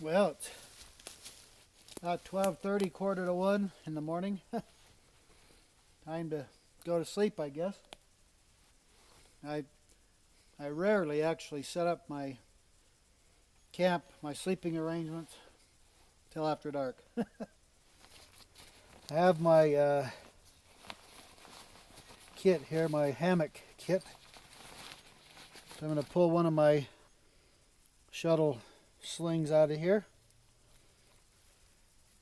Well, it's about 12:30, quarter to 1 in the morning. Time to go to sleep, I guess. I rarely actually set up my camp, my sleeping arrangements, till after dark. I have my kit here, my hammock kit. So I'm going to pull one of my shuttle slings out of here.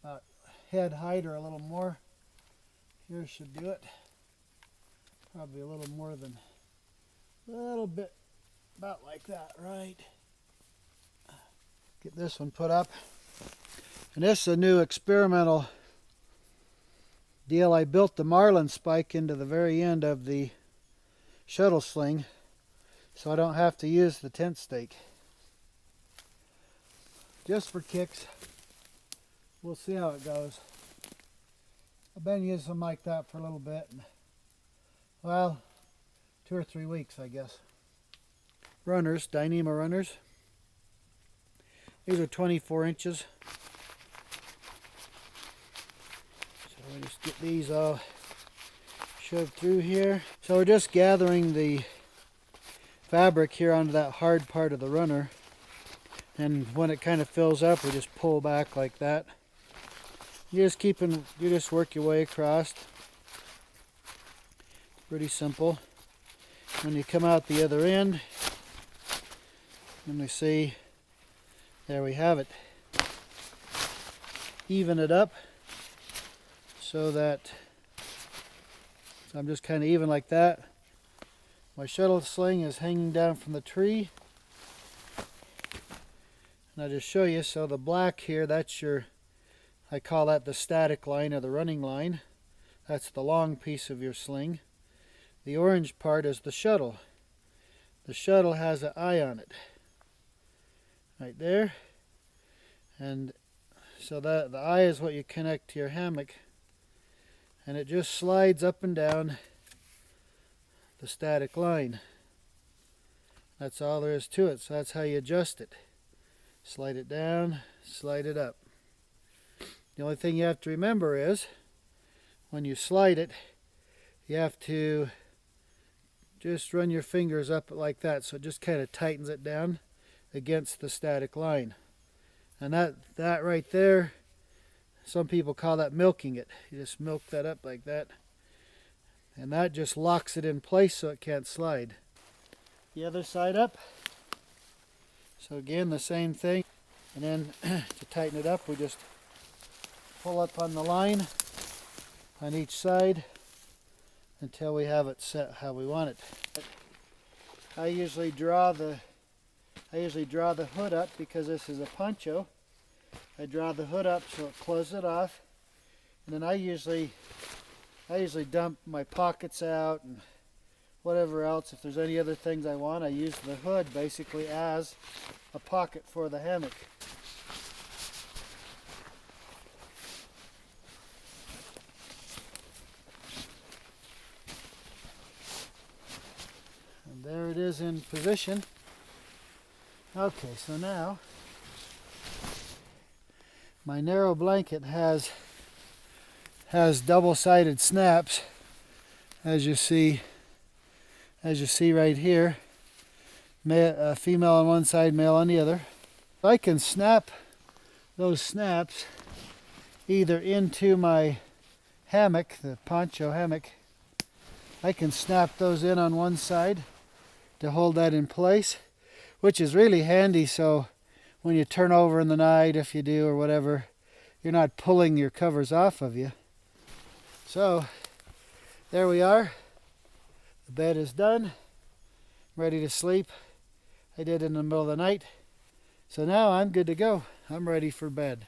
About head height or a little more. Here should do it. Probably a little more than, a little bit, about like that, right? Get this one put up. And this is a new experimental deal. I built the marlin spike into the very end of the shuttle sling so I don't have to use the tent stake. Just for kicks. We'll see how it goes. I've been using them like that for a little bit. Well, 2 or 3 weeks, I guess. Runners, Dyneema runners. These are 24 inches. So we just get these all shoved through here. So we're just gathering the fabric here onto that hard part of the runner. And when it kind of fills up, we just pull back like that. You just work your way across. Pretty simple. When you come out the other end, let me see. There we have it. Even it up so that I'm just kind of even like that. My shuttle sling is hanging down from the tree. And I'll just show you. So the black here, that's your, I call that the static line or the running line. That's the long piece of your sling. The orange part is the shuttle. The shuttle has an eye on it. Right there. And so that the eye is what you connect to your hammock. And it just slides up and down the static line. That's all there is to it. So that's how you adjust it. Slide it down, slide it up. The only thing you have to remember is when you slide it, you have to just run your fingers up like that, so it just kind of tightens it down against the static line. And that right there, some people call that milking it. You just milk that up like that, and that just locks it in place so it can't slide. The other side up. So again, the same thing. And then to tighten it up, we just pull up on the line on each side until we have it set how we want it. I usually draw the hood up because this is a poncho. I draw the hood up so it closes it off, and then I usually dump my pockets out and whatever else. If there's any other things I want, I use the hood basically as a pocket for the hammock. And there it is in position. Okay, so now my narrow blanket has double-sided snaps, as you see right here. Female on one side, male on the other. I can snap those snaps either into my hammock, the poncho hammock. I can snap those in on one side to hold that in place, which is really handy, so when you turn over in the night, if you do or whatever, you're not pulling your covers off of you. So there we are. The bed is done. I'm ready to sleep. I did it in the middle of the night. So now I'm good to go. I'm ready for bed.